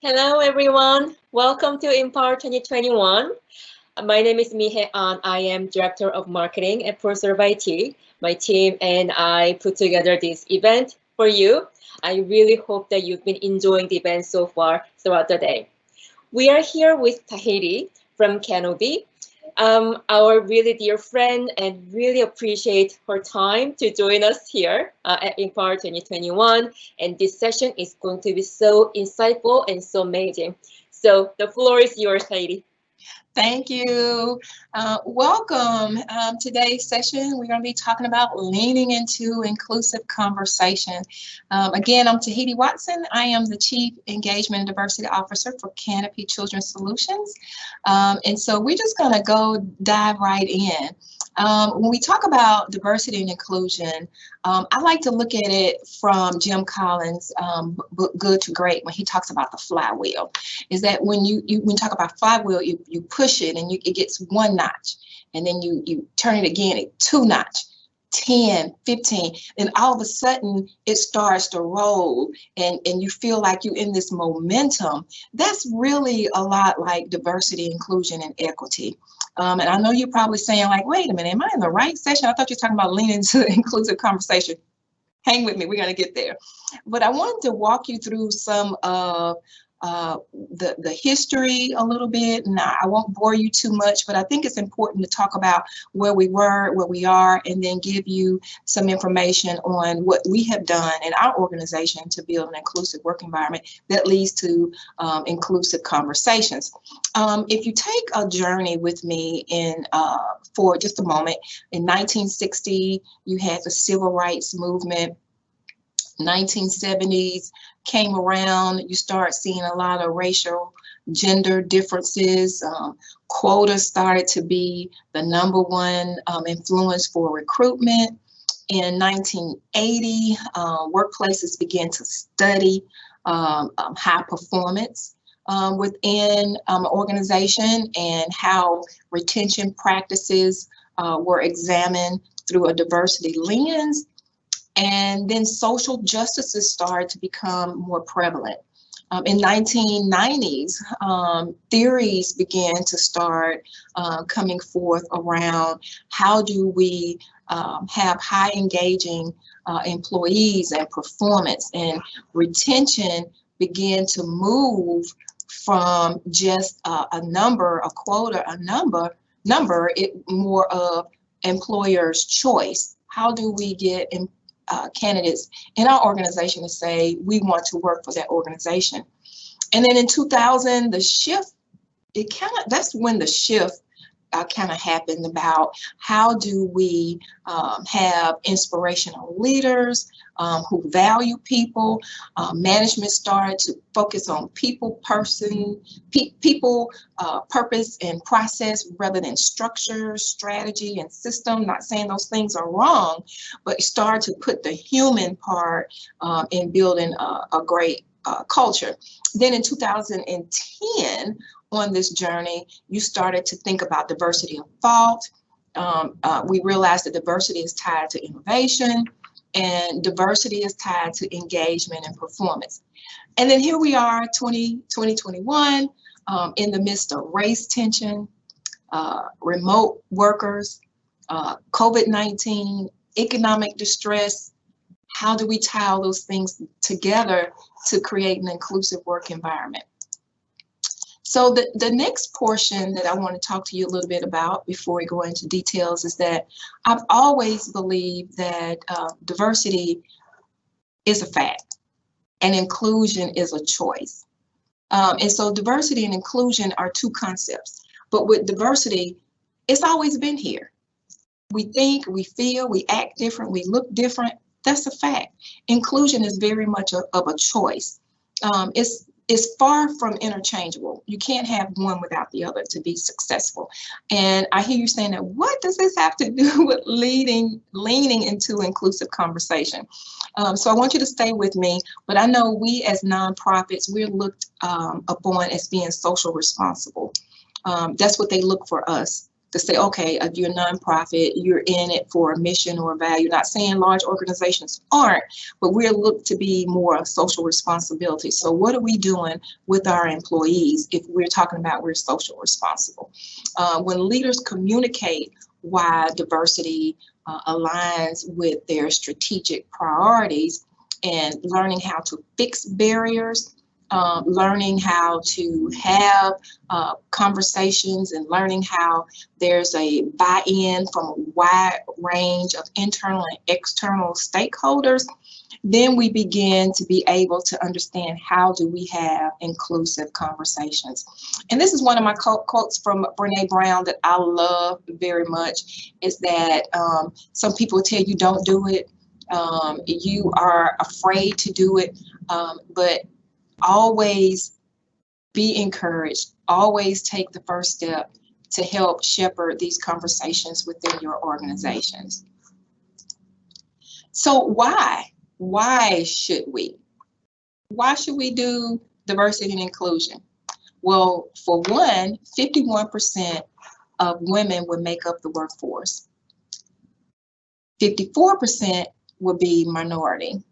Hello, everyone. Welcome to Empower 2021. My name is Mihe, and I am Director of Marketing at ProServeIT. My team and I put together this event for you. I really hope that you've been enjoying the event so far throughout the day. We are here with Taheti from Canopy, our really dear friend, and really appreciate her time to join us here at Empower 2021. And this session is going to be so insightful and so amazing. So the floor is yours, Heidi. Thank you. Welcome. Today's session, we're going to be talking about leaning into inclusive conversation. Again, I'm Taheti Watson. I am the Chief Engagement and Diversity Officer for Canopy Children's Solutions. And so we're just going to dive right in. When we talk about diversity and inclusion, I like to look at it from Jim Collins' book Good to Great, when he talks about the flywheel. Is that when you talk about flywheel, you push it and it gets one notch, and then you turn it again at two notch, 10, 15, and all of a sudden it starts to roll and you feel like you're in this momentum. That's really a lot like diversity, inclusion, and equity. And I know you're probably saying like, wait a minute, am I in the right session? I thought you were talking about leaning into inclusive conversation. Hang with me, we're going to get there. But I wanted to walk you through some of the history a little bit, and I won't bore you too much, but I think it's important to talk about where we were, where we are, and then give you some information on what we have done in our organization to build an inclusive work environment that leads to inclusive conversations. If you take a journey with me for just a moment, in 1960, you had the civil rights movement. 1970s came around, you start seeing a lot of racial, gender differences. Quotas started to be the #1 influence for recruitment. In 1980, workplaces began to study high performance within an organization and how retention practices were examined through a diversity lens. And then social justices started to become more prevalent. In 1990s, theories began to start coming forth around how do we have high engaging employees and performance, and retention began to move from just a number, a quota, a number, it more of employer's choice. How do we get candidates in our organization to say we want to work for that organization? And then in 2000, the shift, that's when the shift kind of happened about how do we have inspirational leaders who value people. Management started to focus on people, purpose, and process rather than structure, strategy, and system. Not saying those things are wrong, but it started to put the human part in building a great culture. Then in 2010, on this journey, you started to think about diversity of thought. We realized that diversity is tied to innovation, and diversity is tied to engagement and performance. And then here we are, 2021, in the midst of race tension, remote workers, COVID-19, economic distress. How do we tie all those things together to create an inclusive work environment? So the next portion that I want to talk to you a little bit about before we go into details is that I've always believed that diversity is a fact and inclusion is a choice. And so diversity and inclusion are two concepts. But with diversity, it's always been here. We think, we feel, we act different, we look different. That's a fact. Inclusion is very much of a choice. It's far from interchangeable. You can't have one without the other to be successful. And I hear you saying that, what does this have to do with leaning into inclusive conversation? So I want you to stay with me, but I know we as nonprofits, we're looked upon as being social responsible. That's what they look for us to say, okay, if you're a nonprofit, you're in it for a mission or a value. Not saying large organizations aren't, but we're looked to be more of social responsibility. So what are we doing with our employees if we're talking about we're social responsible? When leaders communicate why diversity aligns with their strategic priorities, and learning how to fix barriers, learning how to have conversations, and learning how there's a buy-in from a wide range of internal and external stakeholders, then we begin to be able to understand how do we have inclusive conversations. And this is one of my quotes from Brene Brown that I love very much, is that some people tell you don't do it, you are afraid to do it, but always be encouraged, always take the first step to help shepherd these conversations within your organizations. So why should we? Why should we do diversity and inclusion? Well, for one, 51% of women would make up the workforce. 54% would be minority.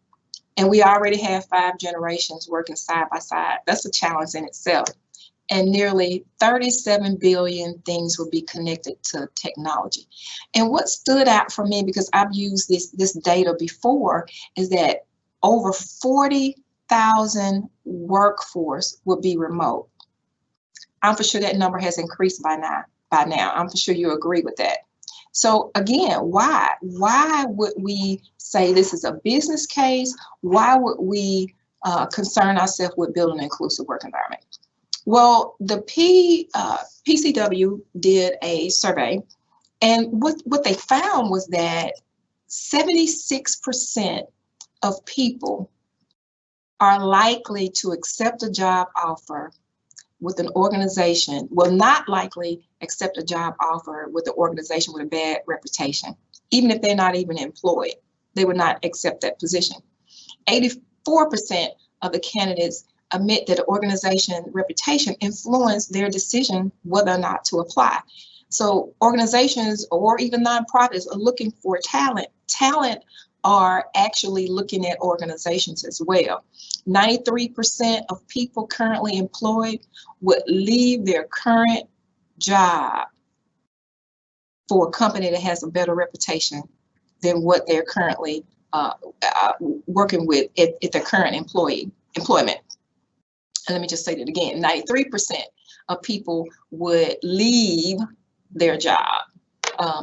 And we already have 5 generations working side by side. That's a challenge in itself. And nearly 37 billion things will be connected to technology. And what stood out for me, because I've used this data before, is that over 40,000 workforce will be remote. I'm for sure that number has increased by now. I'm for sure you agree with that. So again, why? Why would we say this is a business case? Why would we concern ourselves with building an inclusive work environment? Well, the PCW did a survey, and what they found was that 76% of people are likely to accept a job offer with an organization, will not likely accept a job offer with an organization with a bad reputation. Even if they're not even employed, they would not accept that position. 84% of the candidates admit that the organization reputation influenced their decision whether or not to apply. So organizations or even nonprofits are looking for talent. Talent are actually looking at organizations as well. 93% of people currently employed would leave their current job for a company that has a better reputation than what they're currently working with at their current employment. And let me just say that again, 93% of people would leave their job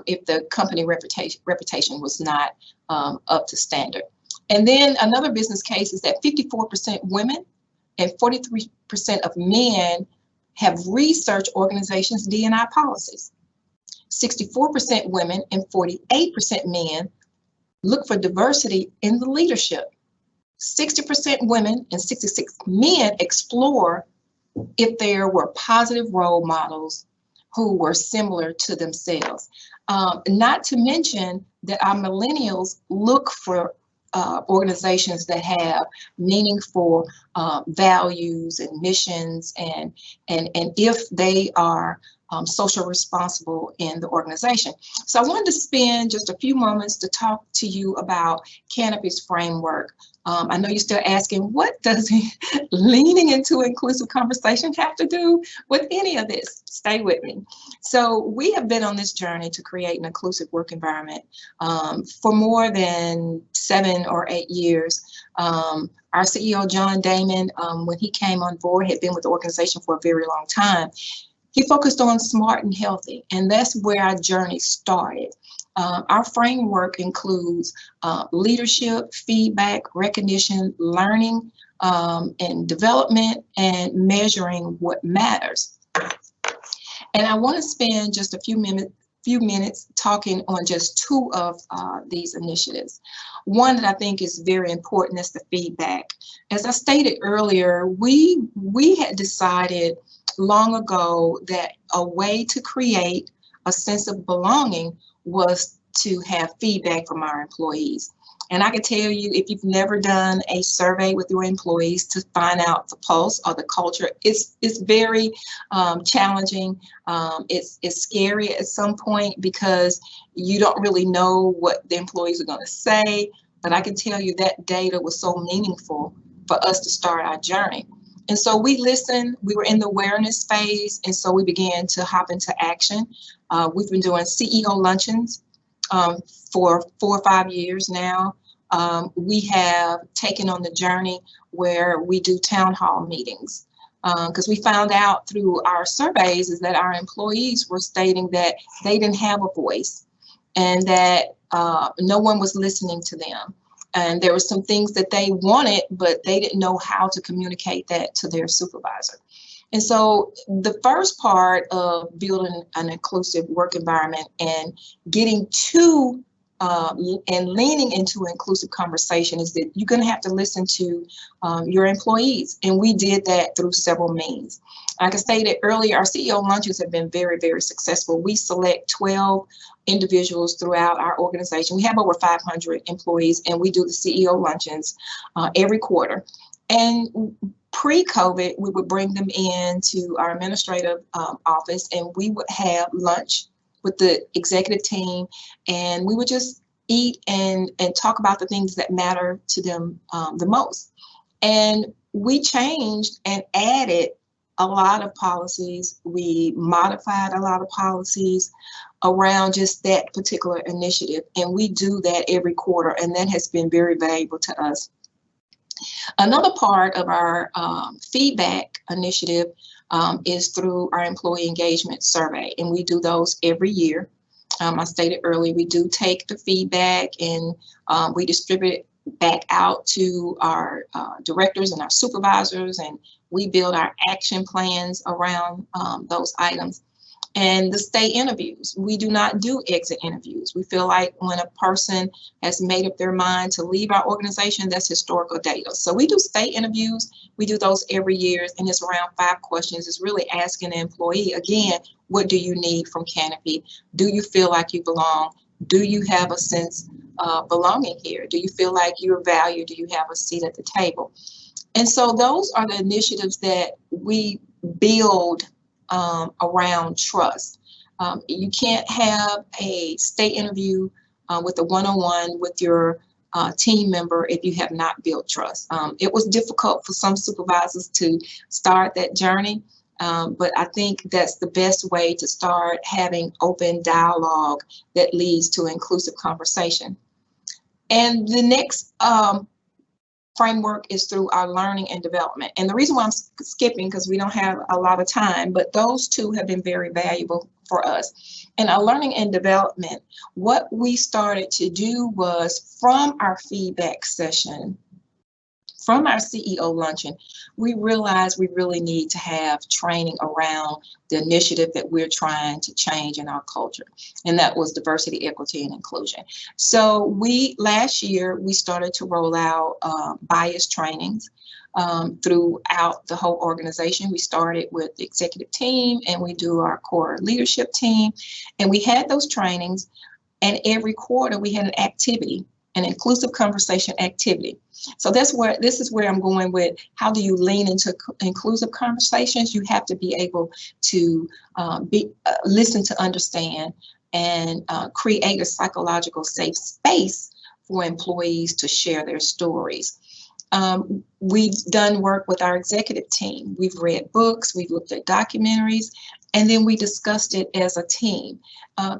if the company reputation was not up to standard. And then another business case is that 54% women and 43% of men have researched organizations' D&I policies. 64% women and 48% men look for diversity in the leadership. 60% women and 66 men explore if there were positive role models who were similar to themselves. Not to mention that our millennials look for organizations that have meaningful values and missions, and if they are social responsible in the organization. So I wanted to spend just a few moments to talk to you about Canopy's framework. I know you're still asking, what does leaning into inclusive conversation have to do with any of this? Stay with me. So we have been on this journey to create an inclusive work environment for more than 7 or 8 years. Our CEO, John Damon, when he came on board, had been with the organization for a very long time. He focused on smart and healthy, and that's where our journey started. Our framework includes leadership, feedback, recognition, learning, and development, and measuring what matters. And I want to spend just a few minutes talking on just 2 of these initiatives. One that I think is very important is the feedback. As I stated earlier, we had decided long ago that a way to create a sense of belonging was to have feedback from our employees. And I can tell you, if you've never done a survey with your employees to find out the pulse or the culture, it's very challenging. It's scary at some point because you don't really know what the employees are going to say. But I can tell you that data was so meaningful for us to start our journey. And so we listened, we were in the awareness phase, and so we began to hop into action. We've been doing CEO luncheons for 4 or 5 years now. We have taken on the journey where we do town hall meetings, because we found out through our surveys is that our employees were stating that they didn't have a voice and that no one was listening to them. And there were some things that they wanted, but they didn't know how to communicate that to their supervisor. And so the first part of building an inclusive work environment and getting to and leaning into inclusive conversation is that you're going to have to listen to your employees. And we did that through several means. Like I stated earlier, our CEO luncheons have been very, very successful. We select 12 individuals throughout our organization. We have over 500 employees, and we do the CEO luncheons every quarter. And pre-COVID, we would bring them in to our administrative office, and we would have lunch with the executive team, and we would just eat and talk about the things that matter to them the most. And we changed and added a lot of policies. We modified a lot of policies around just that particular initiative, and we do that every quarter, and that has been very valuable to us. Another part of our feedback initiative is through our employee engagement survey, and we do those every year. I stated earlier, we do take the feedback and we distribute it back out to our directors and our supervisors, and we build our action plans around those items. And the stay interviews, we do not do exit interviews. We feel like when a person has made up their mind to leave our organization, that's historical data. So we do stay interviews. We do those every year, and it's around 5 questions. It's really asking the employee, again, what do you need from Canopy? Do you feel like you belong? Do you have a sense of belonging here? Do you feel like you're valued? Do you have a seat at the table? And so those are the initiatives that we build around trust. You can't have a stay interview with a one-on-one with your team member if you have not built trust. It was difficult for some supervisors to start that journey, but I think that's the best way to start having open dialogue that leads to inclusive conversation. And the next framework is through our learning and development. And the reason why I'm skipping, because we don't have a lot of time, but those two have been very valuable for us. And our learning and development, what we started to do was from our feedback session, from our CEO luncheon, we realized we really need to have training around the initiative that we're trying to change in our culture. And that was diversity, equity, and inclusion. So last year, we started to roll out bias trainings throughout the whole organization. We started with the executive team, and we do our core leadership team. And we had those trainings, and every quarter we had an activity, an inclusive conversation activity. So this is where I'm going with how do you lean into inclusive conversations? You have to be able to listen to understand and create a psychological safe space for employees to share their stories. We've done work with our executive team. We've read books, we've looked at documentaries, and then we discussed it as a team.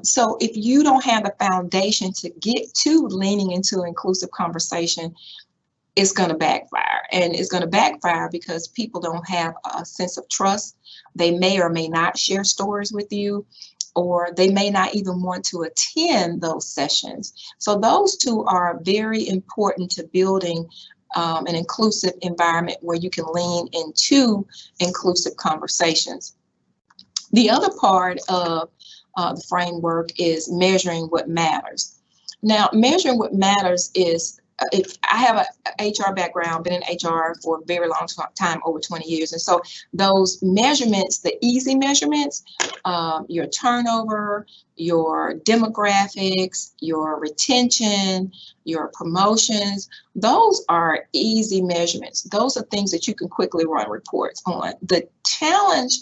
So if you don't have the foundation to get to leaning into inclusive conversation, it's going to backfire. And it's going to backfire because people don't have a sense of trust. They may or may not share stories with you, or they may not even want to attend those sessions. So those two are very important to building an inclusive environment where you can lean into inclusive conversations. The other part of the framework is measuring what matters. Now, measuring what matters is if I have a HR background, been in HR for a very long time, over 20 years. And so those measurements, the easy measurements, your turnover, your demographics, your retention, your promotions, those are easy measurements. Those are things that you can quickly run reports on. The challenge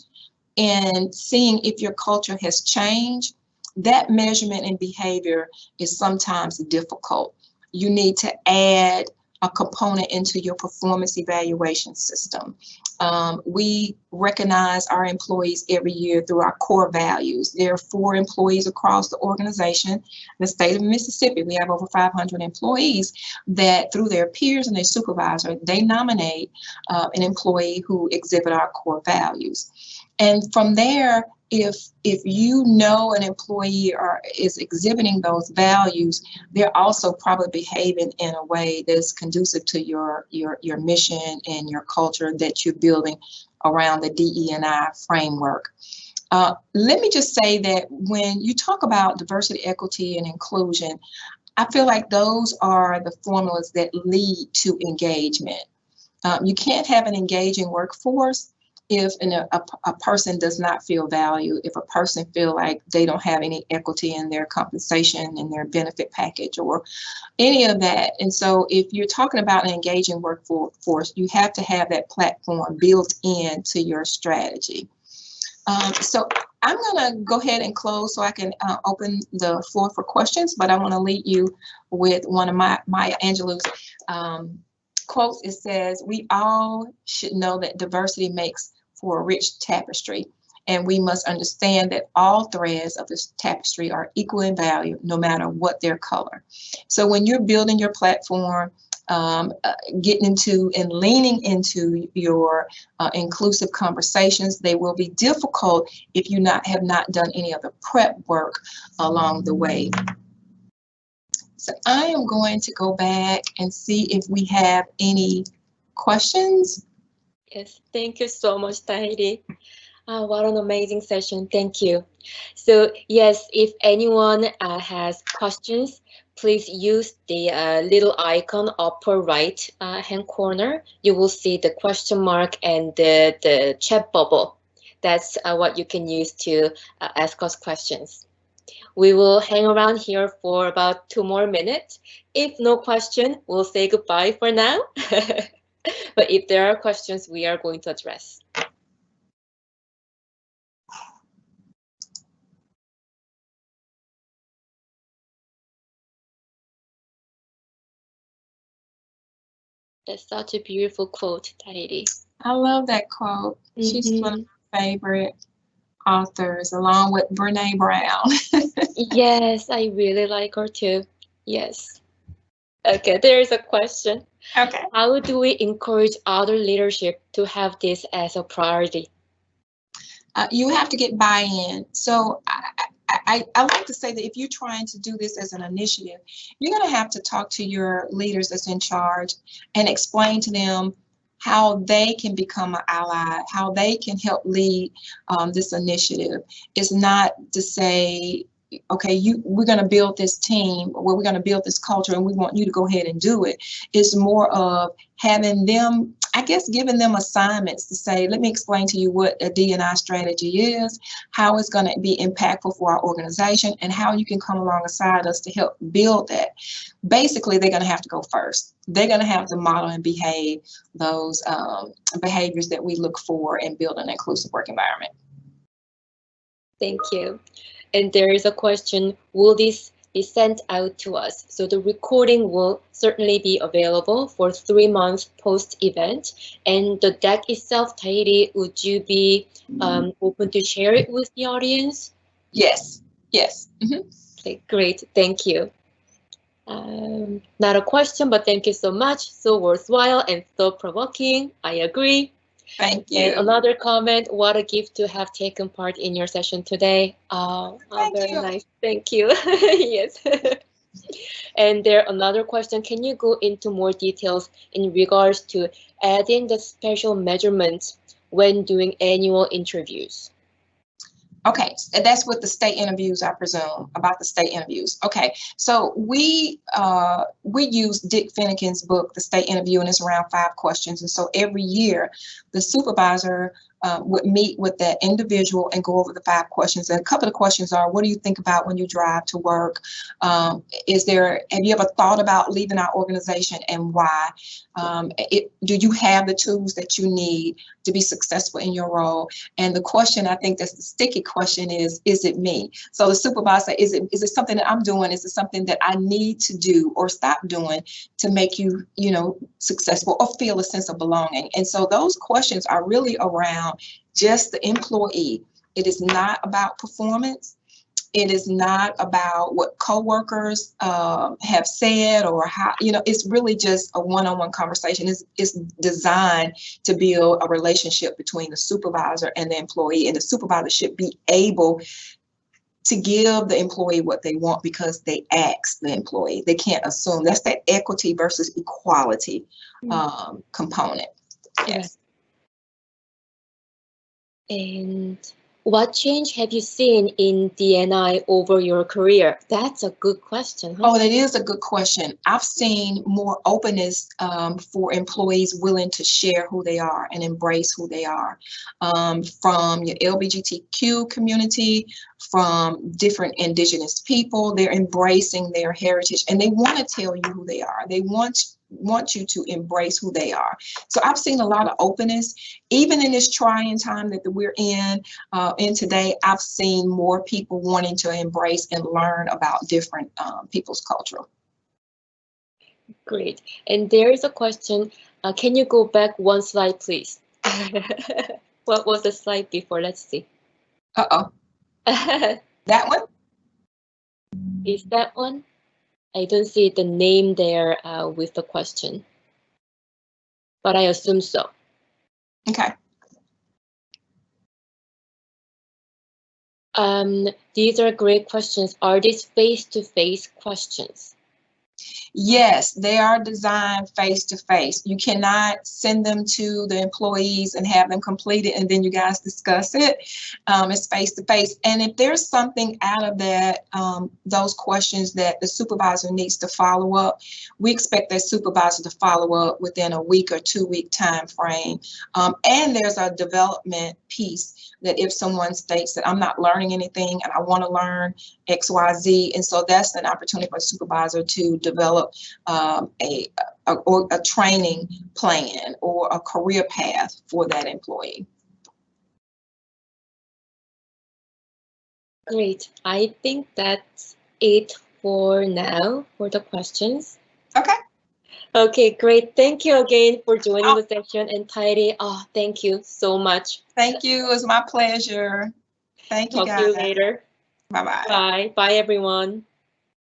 in seeing if your culture has changed, that measurement and behavior is sometimes difficult. You need to add a component into your performance evaluation system. We recognize our employees every year through our core values. There are 4 employees across the organization. In the state of Mississippi, we have over 500 employees that through their peers and their supervisor, they nominate an employee who exhibit our core values. And from there, if you know an employee is exhibiting those values, they're also probably behaving in a way that's conducive to your mission and your culture that you're building around the DE&I framework. Let me just say that when you talk about diversity, equity, and inclusion, I feel like those are the formulas that lead to engagement. You can't have an engaging workforce if a person does not feel valued, if a person feel like they don't have any equity in their compensation, in their benefit package, or any of that. And so if you're talking about an engaging workforce, you have to have that platform built into your strategy. So I'm going to go ahead and close so I can open the floor for questions, but I want to lead you with one of Maya Angelou's quotes. It says, "We all should know that diversity makes for a rich tapestry, and we must understand that all threads of this tapestry are equal in value, no matter what their color." So when you're building your platform, getting into and leaning into your inclusive conversations, they will be difficult if you have not done any of the prep work along the way. So I am going to go back and see if we have any questions. Yes, thank you so much, Taheti. What an amazing session. Thank you. So yes, if anyone has questions, please use the little icon upper right hand corner. You will see the question mark and the chat bubble. That's what you can use to ask us questions. We will hang around here for about 2 more minutes. If no question, we'll say goodbye for now. But if there are questions, we are going to address. That's such a beautiful quote, Taheti. I love that quote. She's one of my favorite authors, along with Brene Brown. Yes, I really like her too. Yes. Okay, there is a question. Okay. How do we encourage other leadership to have this as a priority? You have to get buy-in. So I like to say that if you're trying to do this as an initiative, you're going to have to talk to your leaders that's in charge and explain to them how they can become an ally, how they can help lead this initiative. It's not to say, okay, we're going to build this team, or we're going to build this culture, and we want you to go ahead and do it. It's more of having them, I guess, giving them assignments to say, let me explain to you what a D&I strategy is, how it's going to be impactful for our organization, and how you can come alongside us to help build that. Basically, they're going to have to go first. They're going to have to model and behave those behaviors that we look for in building an inclusive work environment. Thank you. And there is a question, will this be sent out to us? So the recording will certainly be available for 3 months post-event. And the deck itself, Taheti, would you be open to share it with the audience? Yes, yes. Okay, great, thank you. Not a question, but thank you so much. So worthwhile and thought-provoking, I agree. Thank you. And another comment, what a gift to have taken part in your session today. Very nice. Thank you. Yes. And there another question, can you go into more details in regards to adding the special measurements when doing annual interviews? Okay, that's with the state interviews, I presume, about the state interviews. Okay, so we use Dick Finnegan's book, The State Interview, and it's around 5 questions. And so every year, the supervisor would meet with that individual and go over the 5 questions. And a couple of questions are, what do you think about when you drive to work? Have you ever thought about leaving our organization, and why? Do you have the tools that you need to be successful in your role? And the question, I think that's the sticky question, is it me? So the supervisor, is it something that I'm doing? Is it something that I need to do or stop doing to make you, successful or feel a sense of belonging? And so those questions are really around just the employee. It is not about performance. It is not about what coworkers have said or how, it's really just a one-on-one conversation. It's designed to build a relationship between the supervisor and the employee, and the supervisor should be able to give the employee what they want because they ask the employee. They can't assume. That's that equity versus equality component. Yes. And what change have you seen in D&I over your career? That's a good question. Huh? Oh, that is a good question. I've seen more openness for employees willing to share who they are and embrace who they are. From your LGBTQ community, from different indigenous people, they're embracing their heritage and they want to tell you who they are. They want you to embrace who they are. So I've seen a lot of openness, even in this trying time that we're in today. I've seen more people wanting to embrace and learn about different people's culture. Great. And there is a question. Can you go back one slide, please? What was the slide before? Let's see. That one? Is that one? I don't see the name there with the question, but I assume so. Okay. These are great questions. Are these face-to-face questions? Yes, they are designed face-to-face. You cannot send them to the employees and have them complete it and then you guys discuss it. It's face-to-face. And if there's something out of that, those questions that the supervisor needs to follow up, we expect that supervisor to follow up within a week or 2-week time frame. And there's a development piece that if someone states that I'm not learning anything and I want to learn X, Y, Z, and so that's an opportunity for a supervisor to develop a training plan or a career path for that employee. Great. I think that's it for now for the questions. Okay. Okay, great. Thank you again for joining the session. And Taheti, thank you so much. Thank you. It was my pleasure. Thank you, guys. Talk to you later. Bye-bye. Bye. Bye, everyone.